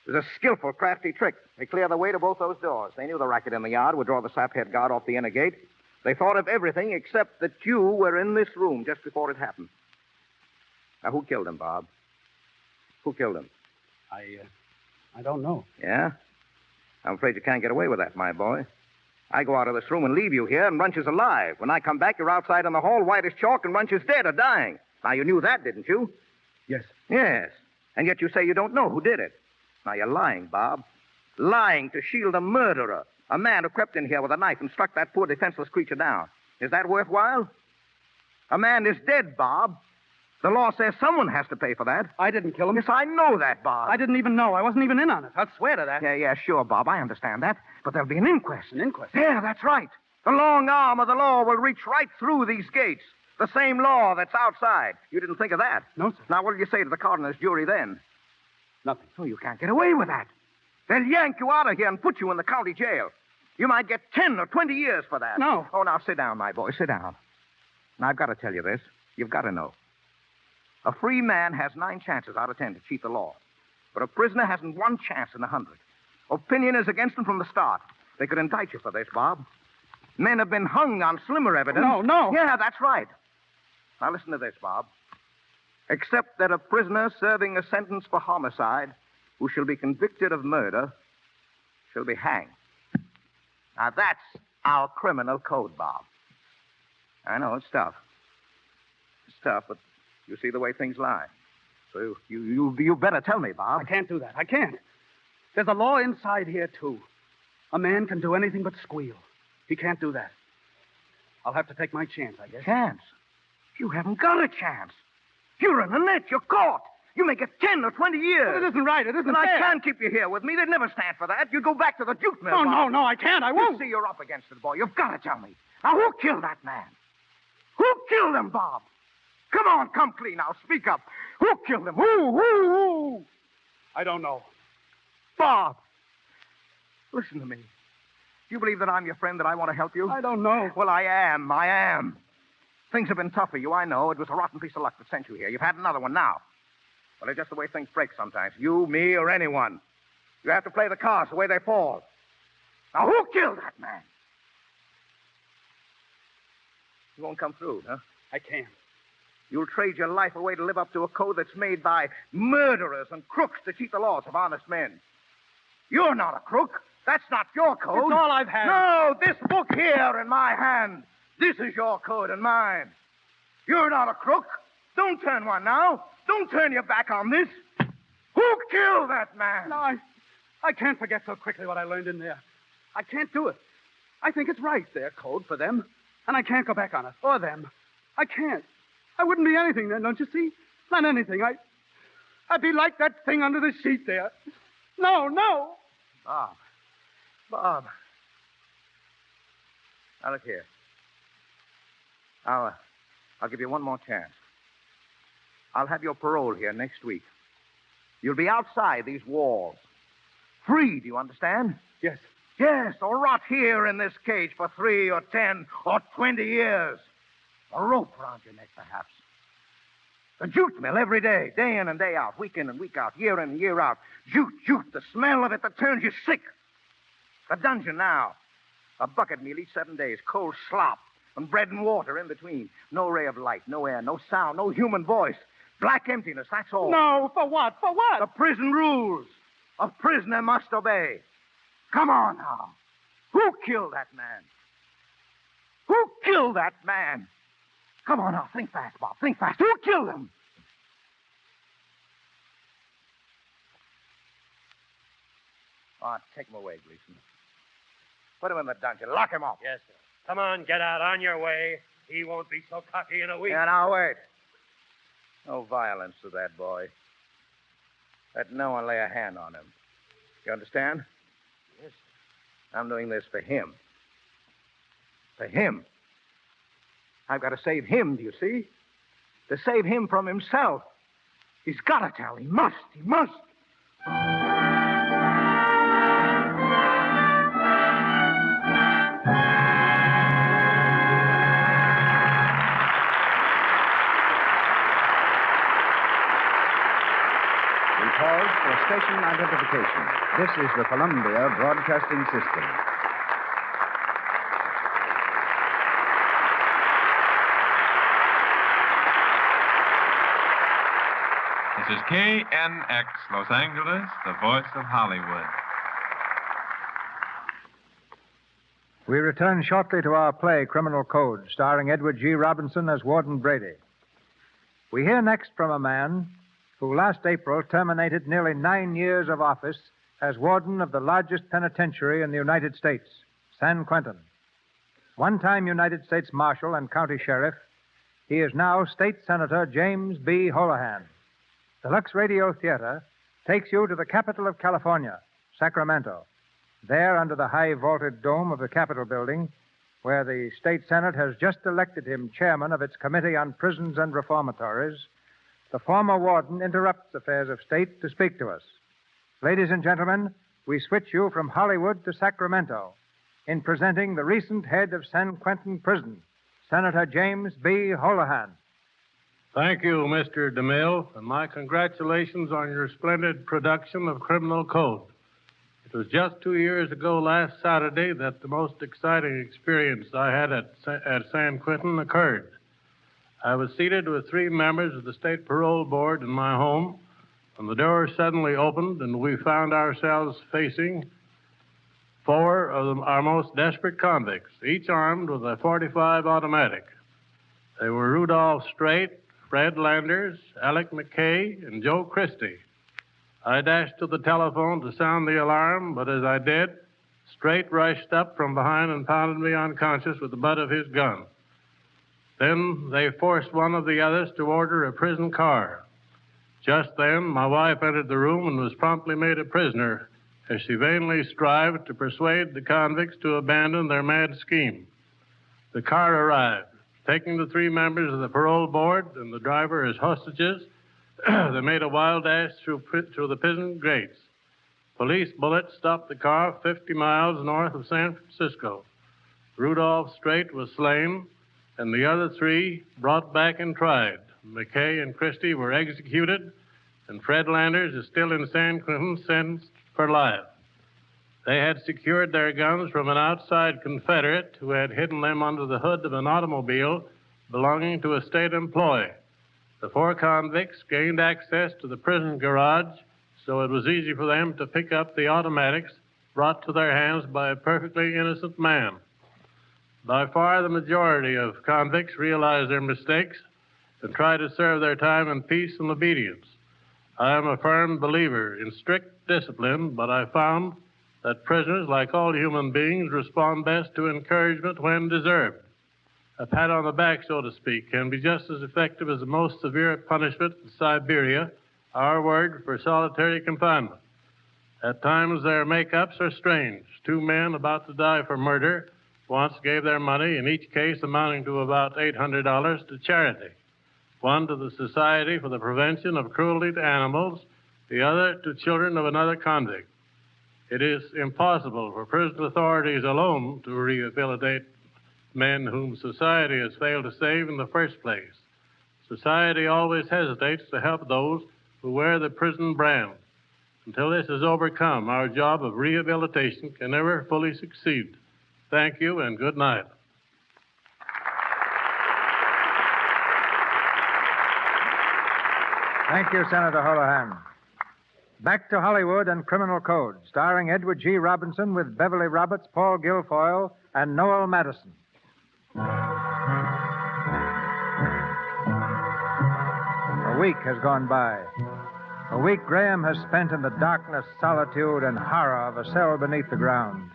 It was a skillful, crafty trick. They cleared the way to both those doors. They knew the racket in the yard would draw the saphead guard off the inner gate. They thought of everything except that you were in this room just before it happened. Now, who killed him, Bob? Who killed him? I don't know. Yeah? I'm afraid you can't get away with that, my boy. I go out of this room and leave you here, and Runch is alive. When I come back, you're outside in the hall, white as chalk, and Runch is dead or dying. Now, you knew that, didn't you? Yes. Yes. And yet you say you don't know who did it. Now, you're lying, Bob. Lying to shield a murderer. A man who crept in here with a knife and struck that poor defenseless creature down. Is that worthwhile? A man is dead, Bob. The law says someone has to pay for that. I didn't kill him. Yes, I know that, Bob. I didn't even know. I wasn't even in on it. I'll swear to that. Yeah, sure, Bob. I understand that. But there'll be an inquest. An inquest? Yeah, that's right. The long arm of the law will reach right through these gates. The same law that's outside. You didn't think of that? No, sir. Now, what will you say to the coroner's jury then? Nothing. Oh, you can't get away with that. They'll yank you out of here and put you in the county jail. You might get 10 or 20 years for that. No. Oh, now sit down, my boy. Sit down. Now, I've got to tell you this. You've got to know. A free man has 9 chances out of 10 to cheat the law. But a prisoner hasn't 1 chance in 100. Opinion is against him from the start. They could indict you for this, Bob. Men have been hung on slimmer evidence. No. Yeah, that's right. Now, listen to this, Bob. Except that a prisoner serving a sentence for homicide who shall be convicted of murder shall be hanged. Now, that's our criminal code, Bob. I know, it's tough. It's tough, but you see the way things lie. So you better tell me, Bob. I can't do that. I can't. There's a law inside here, too. A man can do anything but squeal. He can't do that. I'll have to take my chance, I guess. Chance? You haven't got a chance. You're in the net. You're caught. You may get 10 or 20 years. But it isn't right. It isn't and fair. I can't keep you here with me. They'd never stand for that. You'd go back to the jute mill. No, I can't. I won't. You see, you're up against it, boy. You've got to tell me. Now, who killed that man? Who killed him, Bob? Come on, come clean now. Speak up. Who killed him? Who? I don't know. Bob, listen to me. Do you believe that I'm your friend, that I want to help you? I don't know. Well, I am. Things have been tough for you, I know. It was a rotten piece of luck that sent you here. You've had another one now. Well, it's just the way things break sometimes. You, me, or anyone. You have to play the cards the way they fall. Now, who killed that man? You won't come through, huh? I can't. You'll trade your life away to live up to a code that's made by murderers and crooks to cheat the laws of honest men. You're not a crook. That's not your code. It's all I've had. No, this book here in my hand. This is your code and mine. You're not a crook. Don't turn one now. Don't turn your back on this. Who killed that man? No, I can't forget so quickly what I learned in there. I can't do it. I think it's right, their code for them. And I can't go back on it. Or them. I can't. I wouldn't be anything then, don't you see? Not anything. I'd be like that thing under the sheet there. No. Bob. Now, look here. I'll give you one more chance. I'll have your parole here next week. You'll be outside these walls. Free, do you understand? Yes. Yes, or rot here in this cage for 3 or 10 or 20 years. A rope around your neck, perhaps. A jute mill every day, day in and day out, week in and week out, year in and year out. Jute, the smell of it that turns you sick. A dungeon now. A bucket meal each 7 days, cold slop, and bread and water in between. No ray of light, no air, no sound, no human voice. Black emptiness, that's all. No, for what? For what? The prison rules. A prisoner must obey. Come on now. Who killed that man? Who killed that man? Come on now, think fast, Bob. Think fast. Who killed him? Oh, take him away, Gleason. Put him in the dungeon. Lock him up. Yes, sir. Come on, get out on your way. He won't be so cocky in a week. Yeah, now wait. No violence to that boy. Let no one lay a hand on him. You understand? Yes, sir. I'm doing this for him. For him. I've got to save him, do you see? To save him from himself. He's got to tell. He must. He must. We pause for station identification. This is the Columbia Broadcasting System. This is KNX, Los Angeles, the voice of Hollywood. We return shortly to our play, Criminal Code, starring Edward G. Robinson as Warden Brady. We hear next from a man who last April terminated nearly 9 years of office as warden of the largest penitentiary in the United States, San Quentin. One-time United States Marshal and County Sheriff, he is now State Senator James B. Holohan. The Lux Radio Theatre takes you to the capital of California, Sacramento. There, under the high vaulted dome of the Capitol building, where the State Senate has just elected him chairman of its Committee on Prisons and Reformatories, the former warden interrupts affairs of state to speak to us. Ladies and gentlemen, we switch you from Hollywood to Sacramento in presenting the recent head of San Quentin Prison, Senator James B. Holohan. Thank you, Mr. DeMille, and my congratulations on your splendid production of Criminal Code. It was just 2 years ago last Saturday that the most exciting experience I had at San Quentin occurred. I was seated with 3 members of the State Parole Board in my home when the door suddenly opened and we found ourselves facing 4 of our most desperate convicts, each armed with a .45 automatic. They were Rudolph Straight, Fred Landers, Alec McKay, and Joe Christie. I dashed to the telephone to sound the alarm, but as I did, Straight rushed up from behind and pounded me unconscious with the butt of his gun. Then they forced one of the others to order a prison car. Just then, my wife entered the room and was promptly made a prisoner as she vainly strived to persuade the convicts to abandon their mad scheme. The car arrived, taking the 3 members of the parole board and the driver as hostages. They made a wild dash through the prison gates. Police bullets stopped the car 50 miles north of San Francisco. Rudolph Straight was slain, and the other 3 brought back and tried. McKay and Christie were executed, and Fred Landers is still in San Quentin, sentenced for life. They had secured their guns from an outside Confederate who had hidden them under the hood of an automobile belonging to a state employee. The 4 convicts gained access to the prison garage, so it was easy for them to pick up the automatics brought to their hands by a perfectly innocent man. By far the majority of convicts realize their mistakes and try to serve their time in peace and obedience. I am a firm believer in strict discipline, but I found that prisoners, like all human beings, respond best to encouragement when deserved. A pat on the back, so to speak, can be just as effective as the most severe punishment in Siberia, our word for solitary confinement. At times, their make-ups are strange. Two men about to die for murder once gave their money, in each case amounting to about $800, to charity. One to the Society for the Prevention of Cruelty to Animals, the other to children of another convict. It is impossible for prison authorities alone to rehabilitate men whom society has failed to save in the first place. Society always hesitates to help those who wear the prison brand. Until this is overcome, our job of rehabilitation can never fully succeed. Thank you and good night. Thank you, Senator Holohan. Back to Hollywood and Criminal Code, starring Edward G. Robinson with Beverly Roberts, Paul Guilfoyle, and Noel Madison. A week has gone by. A week Graham has spent in the darkness, solitude, and horror of a cell beneath the ground.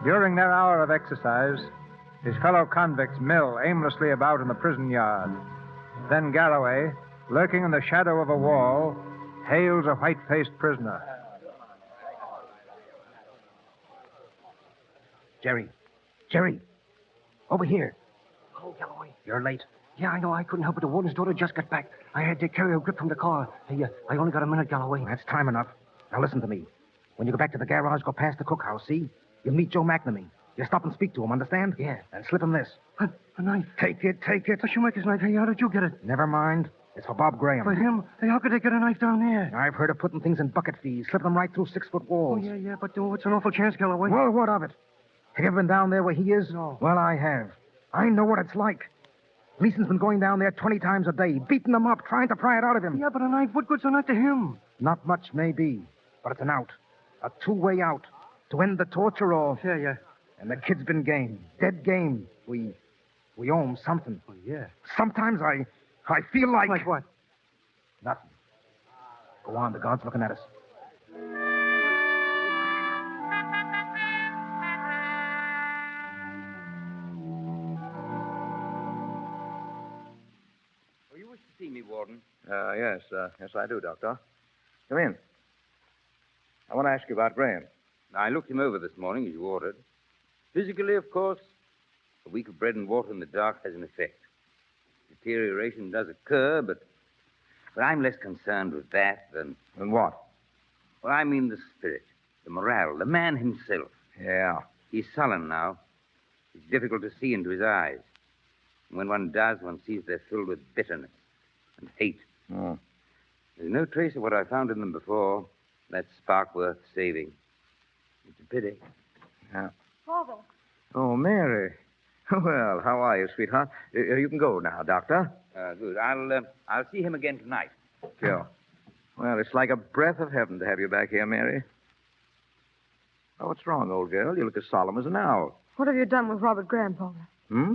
During their hour of exercise, his fellow convicts mill aimlessly about in the prison yard. Then Galloway, lurking in the shadow of a wall, hails a white-faced prisoner. Jerry. Over here. Oh, Galloway. You're late. Yeah, I know. I couldn't help it. The warden's daughter just got back. I had to carry her grip from the car. Hey, I only got a minute, Galloway. That's time enough. Now listen to me. When you go back to the garage, go past the cookhouse, see? You'll meet Joe McNamee. You stop and speak to him, understand? Yeah. And slip him this. A knife. Take it. A shoemaker's knife. Hey, how did you get it? Never mind. It's for Bob Graham. For him? Hey, how could they get a knife down there? I've heard of putting things in bucket fees, slipping them right through 6-foot walls. Oh, yeah, but it's an awful chance, Galloway. Well, what of it? Have you ever been down there where he is? No. Well, I have. I know what it's like. Leeson's been going down there 20 times a day, beating them up, trying to pry it out of him. Yeah, but a knife, what good's a knife to him? Not much, maybe, but it's an out. A two-way out. To end the torture or... Yeah. And the kid's been game. Dead game. We owe him something. Oh, yeah. Sometimes I feel like... Like what? Nothing. Go on, the guard's looking at us. Oh, you wish to see me, Warden? Yes, I do, Doctor. Come in. I want to ask you about Graham. I looked him over this morning, as you ordered. Physically, of course, a week of bread and water in the dark has an effect. Deterioration does occur, but I'm less concerned with that than... Than what? Well, I mean the spirit, the morale, the man himself. Yeah. He's sullen now. It's difficult to see into his eyes. And when one does, one sees they're filled with bitterness and hate. Oh. There's no trace of what I found in them before. That spark worth saving. It's a pity. Yeah. Father. Oh, Mary. Well, how are you, sweetheart? You can go now, Doctor. Good. I'll see him again tonight. Sure. Well, it's like a breath of heaven to have you back here, Mary. Oh, what's wrong, old girl? You look as solemn as an owl. What have you done with Robert Graham, Father? Hmm?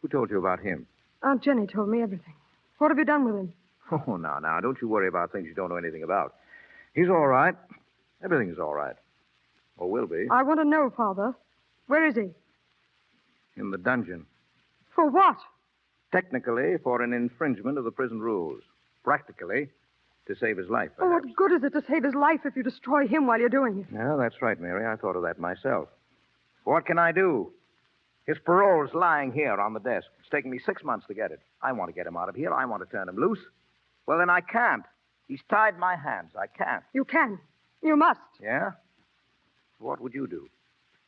Who told you about him? Aunt Jenny told me everything. What have you done with him? Oh, now, don't you worry about things you don't know anything about. He's all right. Everything's all right. Or will be. I want to know, Father. Where is he? In the dungeon. For what? Technically, for an infringement of the prison rules. Practically, to save his life. Oh, what good is it to save his life if you destroy him while you're doing it? Yeah, that's right, Mary. I thought of that myself. What can I do? His parole's lying here on the desk. It's taken me 6 months to get it. I want to get him out of here. I want to turn him loose. Well, then I can't. He's tied my hands. I can't. You can. You must. Yeah? What would you do?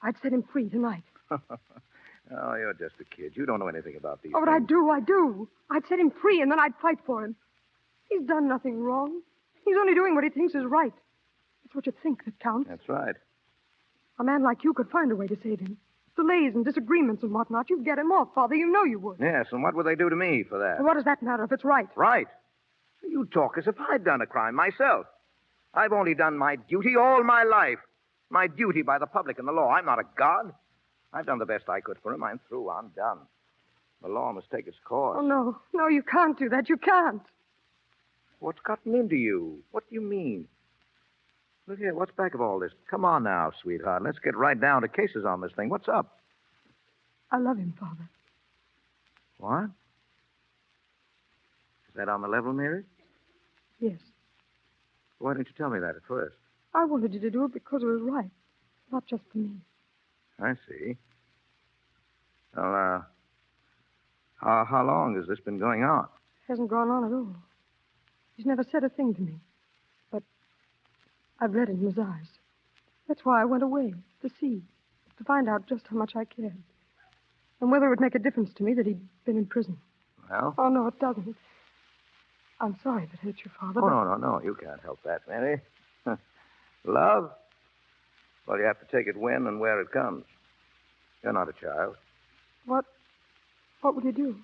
I'd set him free tonight. Oh, you're just a kid. You don't know anything about these Oh, but things. I do. I'd set him free, and then I'd fight for him. He's done nothing wrong. He's only doing what he thinks is right. It's what you think that counts. That's right. A man like you could find a way to save him. Delays and disagreements and whatnot, you'd get him off, Father. You know you would. Yes, and what would they do to me for that? Well, what does that matter if it's right? Right. You talk as if I'd done a crime myself. I've only done my duty all my life. My duty by the public and the law. I'm not a god. I've done the best I could for him. I'm through. I'm done. The law must take its course. Oh, no. No, you can't do that. You can't. What's gotten into you? What do you mean? Look here, what's back of all this? Come on now, sweetheart. Let's get right down to cases on this thing. What's up? I love him, Father. What? Is that on the level, Mary? Yes. Why didn't you tell me that at first? I wanted you to do it because it was right, not just for me. I see. Well, how long has this been going on? It hasn't gone on at all. He's never said a thing to me. But I've read it in his eyes. That's why I went away, to see, to find out just how much I cared. And whether it would make a difference to me that he'd been in prison. Well? Oh, no, it doesn't. I'm sorry if it hurts your father. Oh, no. You can't help that, Mary. Love? Well, you have to take it when and where it comes. You're not a child. What would you do?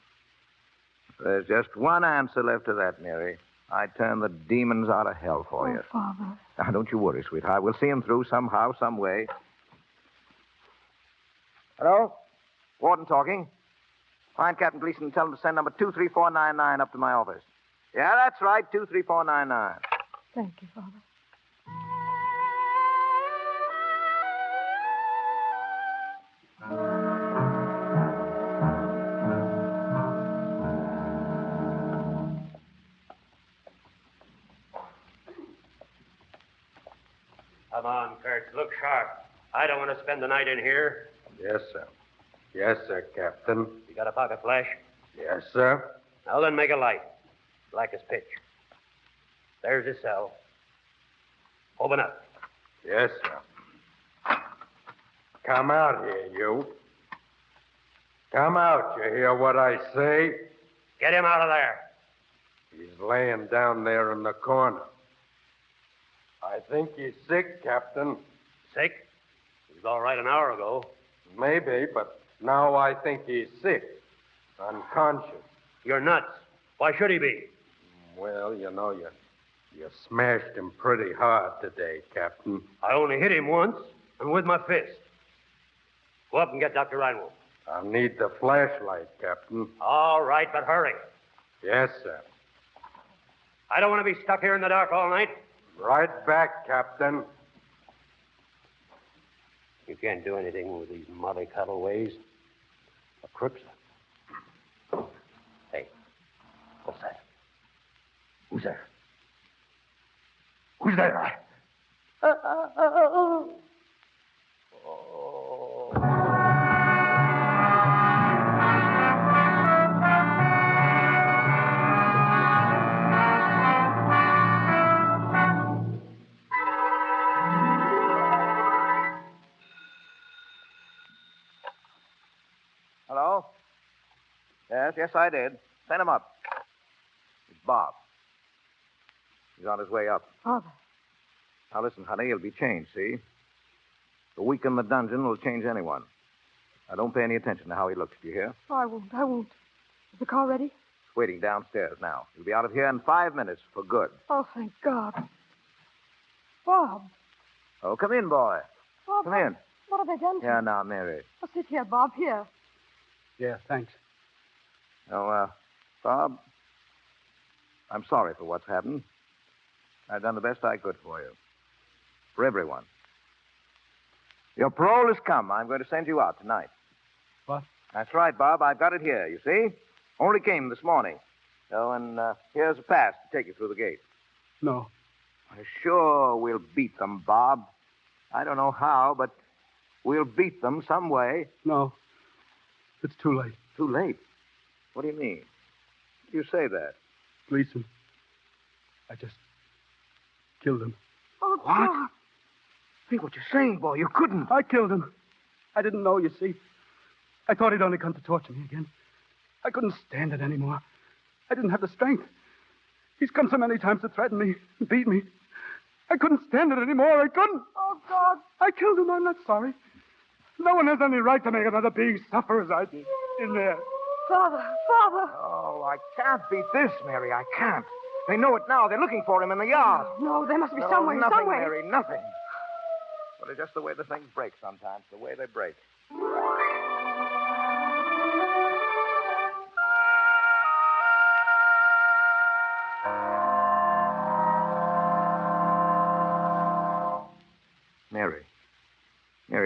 There's just one answer left to that, Mary. I'd turn the demons out of hell for you. Father. Now, don't you worry, sweetheart. We'll see him through somehow, some way. Hello? Warden talking. Find Captain Gleason and tell him to send number 23499 up to my office. Yeah, that's right, 23499. Thank you, Father. Come on, Kurt. Look sharp. I don't want to spend the night in here. Yes, sir. Yes, sir, Captain. You got a pocket flash? Yes, sir. Now then, make a light. Black as pitch. There's his cell. Open up. Yes, sir. Come out here, you. Come out, you hear what I say? Get him out of there. He's laying down there in the corner. I think he's sick, Captain. Sick? He was all right an hour ago. Maybe, but now I think he's sick. Unconscious. You're nuts. Why should he be? Well, you know, you smashed him pretty hard today, Captain. I only hit him once, and with my fist. Go up and get Dr. Reinwald. I'll need the flashlight, Captain. All right, but hurry. Yes, sir. I don't want to be stuck here in the dark all night. Right back, Captain. You can't do anything with these mollycoddle ways. A crook's. Hey, what's that? Who's there? Who's there? Hello? Yes, I did. Send him up. It's Bob. He's on his way up. Father. Now, listen, honey, he'll be changed, see? The week in the dungeon will change anyone. Now, don't pay any attention to how he looks, do you hear? Oh, I won't. Is the car ready? It's waiting downstairs now. He'll be out of here in 5 minutes for good. Oh, thank God. Bob. Oh, come in, boy. Bob, Come in. What have they done to Here you? now, Mary. Oh, sit here, Bob, here. Yeah, thanks. Oh, Bob, I'm sorry for what's happened. I've done the best I could for you. For everyone. Your parole has come. I'm going to send you out tonight. What? That's right, Bob. I've got it here, you see? Only came this morning. Oh, and here's a pass to take you through the gate. No. Sure, we'll beat them, Bob. I don't know how, but we'll beat them some way. No. It's too late. Too late? What do you mean? You say that? Gleason. I just killed him. Oh, What? God. Think what you're saying, boy. You couldn't. I killed him. I didn't know, you see. I thought he'd only come to torture me again. I couldn't stand it anymore. I didn't have the strength. He's come so many times to threaten me, beat me. I couldn't stand it anymore. I couldn't. Oh, God. I killed him. I'm not sorry. No one has any right to make another being suffer as I did in there. Father. Oh, I can't beat this, Mary. I can't. They know it now. They're looking for him in the yard. No, there must be No, some way, nothing, some way. Mary, nothing. But it's just the way the things break sometimes, the way they break.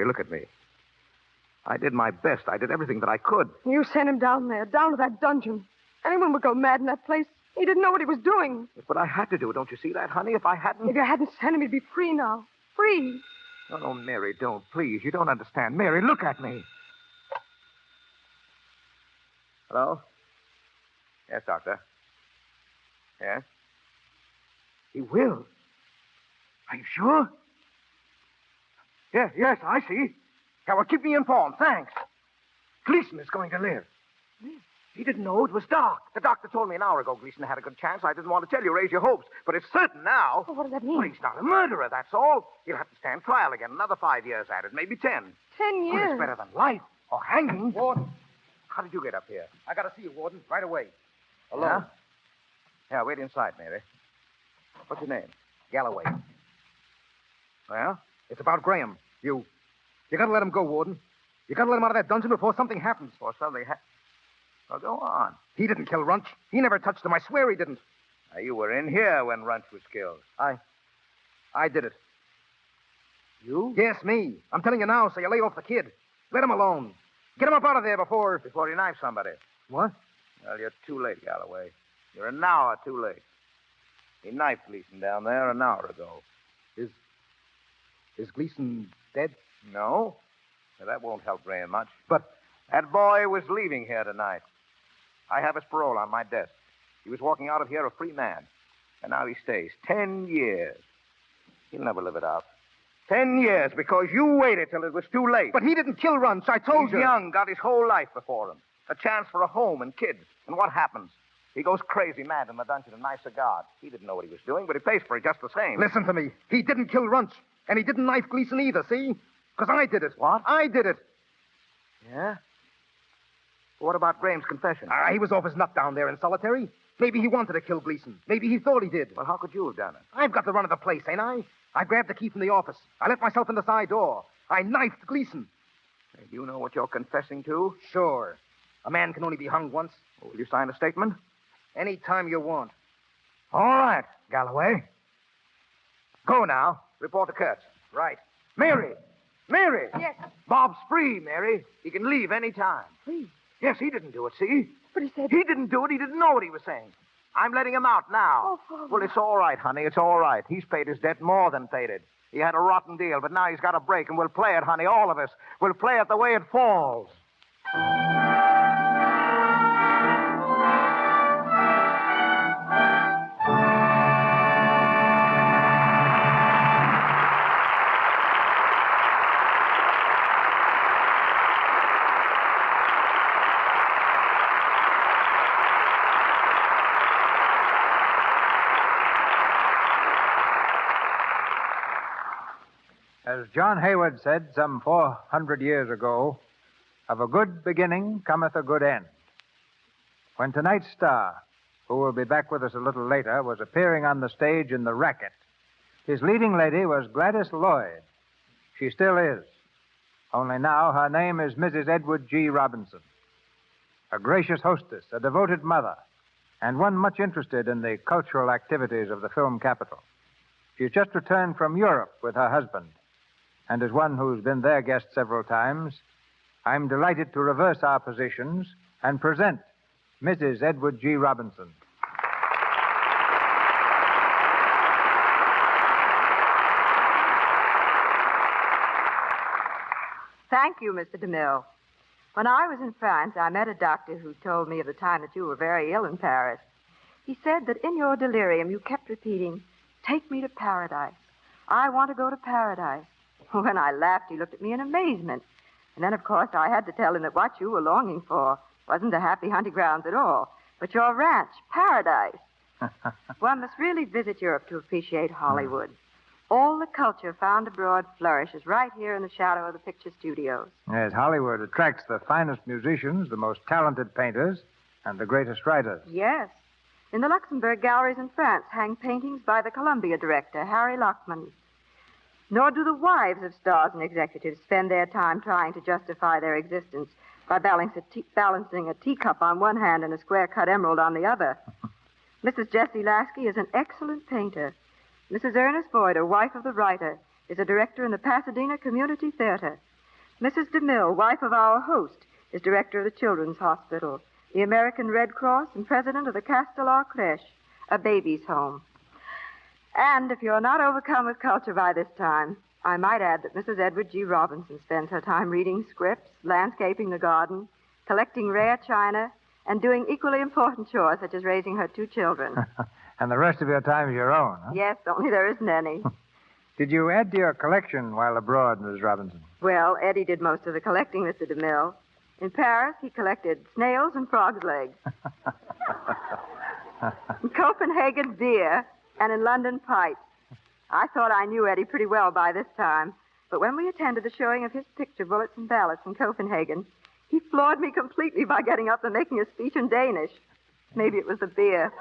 Mary, look at me. I did my best. I did everything that I could. You sent him down there, down to that dungeon. Anyone would go mad in that place. He didn't know what he was doing. But I had to do it. Don't you see that, honey? If I hadn't... If you hadn't sent him, he'd be free now. Free. No, Mary, don't. Please. You don't understand. Mary, look at me. Hello? Yes, Doctor. Yes? He will. Are you sure? Yes, I see. Now, well, keep me informed. Thanks. Gleason is going to live. He didn't know it was dark. The doctor told me an hour ago Gleason had a good chance. I didn't want to tell you, raise your hopes. But it's certain now. Oh, what does that mean? Well, he's not a murderer, that's all. He'll have to stand trial again. Another 5 years at it, maybe 10. 10 years? Well, it's better than life or hanging. Warden. How did you get up here? I got to see you, Warden, right away. Alone? Yeah, wait inside, Mary. What's your name? Galloway. Well? It's about Graham. You got to let him go, Warden. You got to let him out of that dungeon before something happens. Before something happens? Well, go on. He didn't kill Runch. He never touched him. I swear he didn't. Now, you were in here when Runch was killed. I did it. You? Yes, me. I'm telling you now, so you lay off the kid. Let him alone. Get him up out of there before he knifes somebody. What? Well, you're too late, Galloway. You're an hour too late. He knifed Gleason down there an hour ago. Is Gleason dead? No. Now, that won't help Graham much. But that boy was leaving here tonight. I have his parole on my desk. He was walking out of here a free man. And now he stays 10 years. He'll never live it out. 10 years because you waited till it was too late. But he didn't kill Runch. I told you. He's young, got his whole life before him. A chance for a home and kids. And what happens? He goes crazy mad in the dungeon and knifes a guard. He didn't know what he was doing, but he pays for it just the same. Listen to me. He didn't kill Runch. And he didn't knife Gleason either, see? Because I did it. What? I did it. Yeah? What about Graham's confession? He was off his nut down there in solitary. Maybe he wanted to kill Gleason. Maybe he thought he did. Well, how could you have done it? I've got the run of the place, ain't I? I grabbed the key from the office. I let myself in the side door. I knifed Gleason. Hey, do you know what you're confessing to? Sure. A man can only be hung once. Will you sign a statement? Any time you want. All right, Galloway. Go now. Report to Kurtz. Right. Mary! Mary! Yes. Bob's free, Mary. He can leave any time. Free? Yes, he didn't do it, see? But he said... He didn't do it. He didn't know what he was saying. I'm letting him out now. Oh, Father. Well, it's all right, honey. It's all right. He's paid his debt, more than paid it. He had a rotten deal, but now he's got a break, and we'll play it, honey, all of us. We'll play it the way it falls. As John Hayward said some 400 years ago, of a good beginning cometh a good end. When tonight's star, who will be back with us a little later, was appearing on the stage in The Racket, his leading lady was Gladys Lloyd. She still is. Only now her name is Mrs. Edward G. Robinson. A gracious hostess, a devoted mother, and one much interested in the cultural activities of the film capital. She's just returned from Europe with her husband. And as one who's been their guest several times, I'm delighted to reverse our positions and present Mrs. Edward G. Robinson. Thank you, Mr. DeMille. When I was in France, I met a doctor who told me of the time that you were very ill in Paris. He said that in your delirium you kept repeating, "Take me to paradise. I want to go to paradise." When I laughed, he looked at me in amazement. And then, of course, I had to tell him that what you were longing for wasn't the happy hunting grounds at all, but your ranch, paradise. One must really visit Europe to appreciate Hollywood. All the culture found abroad flourishes right here in the shadow of the picture studios. Yes, Hollywood attracts the finest musicians, the most talented painters, and the greatest writers. Yes. In the Luxembourg galleries in France hang paintings by the Columbia director, Harry Lockman. Nor do the wives of stars and executives spend their time trying to justify their existence by balancing a teacup on one hand and a square-cut emerald on the other. Mrs. Jessie Lasky is an excellent painter. Mrs. Ernest Boyder, wife of the writer, is a director in the Pasadena Community Theater. Mrs. DeMille, wife of our host, is director of the Children's Hospital, the American Red Cross, and president of the Castelar Creche, a baby's home. And if you're not overcome with culture by this time, I might add that Mrs. Edward G. Robinson spends her time reading scripts, landscaping the garden, collecting rare china, and doing equally important chores such as raising her 2 children. And the rest of your time is your own, huh? Yes, only there isn't any. Did you add to your collection while abroad, Mrs. Robinson? Well, Eddie did most of the collecting, Mr. DeMille. In Paris, he collected snails and frogs' legs. In Copenhagen, beer, and in London, pipes. I thought I knew Eddie pretty well by this time, but when we attended the showing of his picture, Bullets and Ballots, in Copenhagen, he floored me completely by getting up and making a speech in Danish. Maybe it was the beer.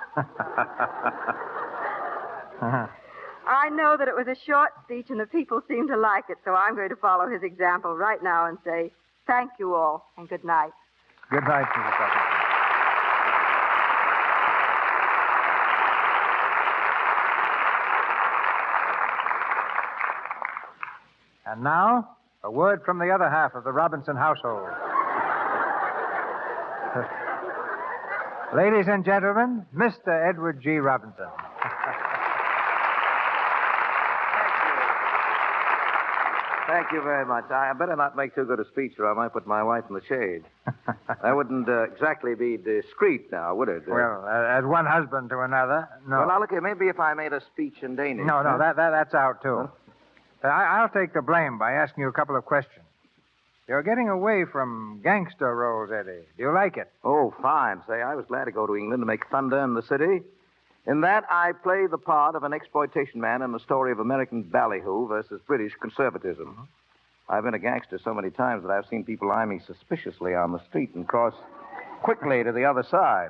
I know that it was a short speech and the people seemed to like it, so I'm going to follow his example right now and say thank you all and good night. Good night, Mrs. Robinson. And now, a word from the other half of the Robinson household. Ladies and gentlemen, Mr. Edward G. Robinson. Thank you very much. I better not make too good a speech, or I might put my wife in the shade. That wouldn't exactly be discreet now, would it? Well, as one husband to another, no. Well, now, look here. Maybe if I made a speech in Danish. No, that's out, too. I'll take the blame by asking you a couple of questions. You're getting away from gangster roles, Eddie. Do you like it? Oh, fine. Say, I was glad to go to England to make thunder in the city. In that, I play the part of an exploitation man in the story of American ballyhoo versus British conservatism. I've been a gangster so many times that I've seen people eye me suspiciously on the street and cross quickly to the other side.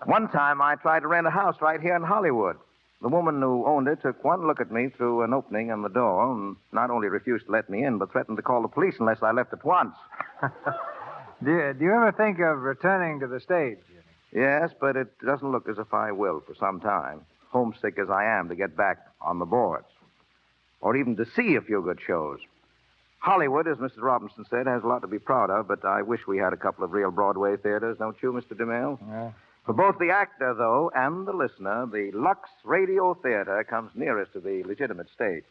One time, I tried to rent a house right here in Hollywood. The woman who owned it took one look at me through an opening in the door and not only refused to let me in, but threatened to call the police unless I left at once. Do you ever think of returning to the stage? Yes, but it doesn't look as if I will for some time, homesick as I am to get back on the boards, or even to see a few good shows. Hollywood, as Mrs. Robinson said, has a lot to be proud of, but I wish we had a couple of real Broadway theaters, don't you, Mr. DeMille? Yeah. For both the actor, though, and the listener, the Lux Radio Theatre comes nearest to the legitimate stage.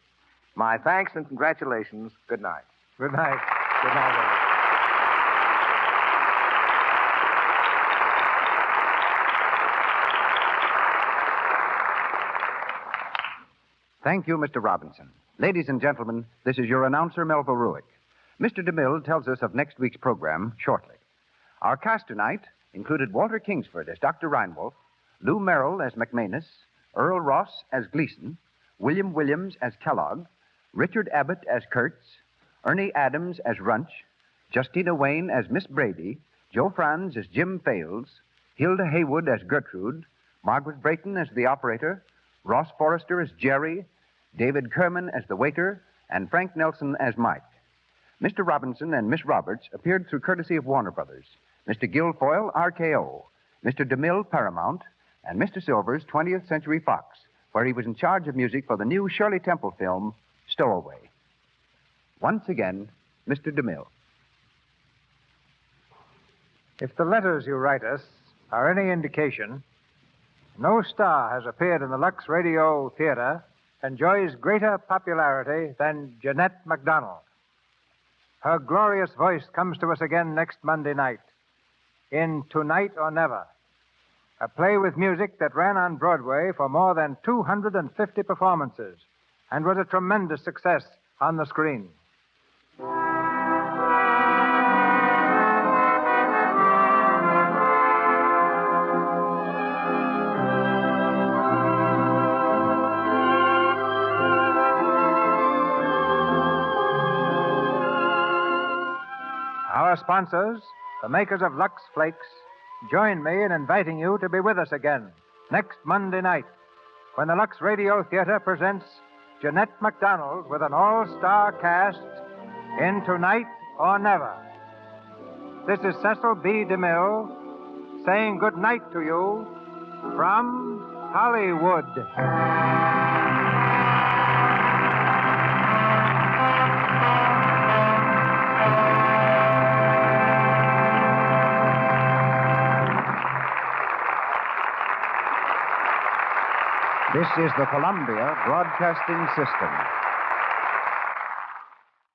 My thanks and congratulations. Good night. Good night. Good night, Eddie. Thank you, Mr. Robinson. Ladies and gentlemen, this is your announcer, Melville Ruick. Mr. DeMille tells us of next week's program shortly. Our cast tonight included Walter Kingsford as Dr. Reinwolf, Lou Merrill as McManus, Earl Ross as Gleason, William Williams as Kellogg, Richard Abbott as Kurtz, Ernie Adams as Runch, Justina Wayne as Miss Brady, Joe Franz as Jim Fales, Hilda Haywood as Gertrude, Margaret Brayton as the operator, Ross Forrester as Jerry, David Kerman as the waiter, and Frank Nelson as Mike. Mr. Robinson and Miss Roberts appeared through courtesy of Warner Brothers, Mr. Guilfoyle, RKO, Mr. DeMille, Paramount, and Mr. Silvers, 20th Century Fox, where he was in charge of music for the new Shirley Temple film, Stowaway. Once again, Mr. DeMille. If the letters you write us are any indication, no star has appeared in the Lux Radio Theatre enjoys greater popularity than Jeanette MacDonald. Her glorious voice comes to us again next Monday night in Tonight or Never, a play with music that ran on Broadway for more than 250 performances and was a tremendous success on the screen. Our sponsors, the makers of Lux Flakes, join me in inviting you to be with us again next Monday night when the Lux Radio Theatre presents Jeanette MacDonald with an all-star cast in Tonight or Never. This is Cecil B. DeMille saying good night to you from Hollywood. This is the Columbia Broadcasting System.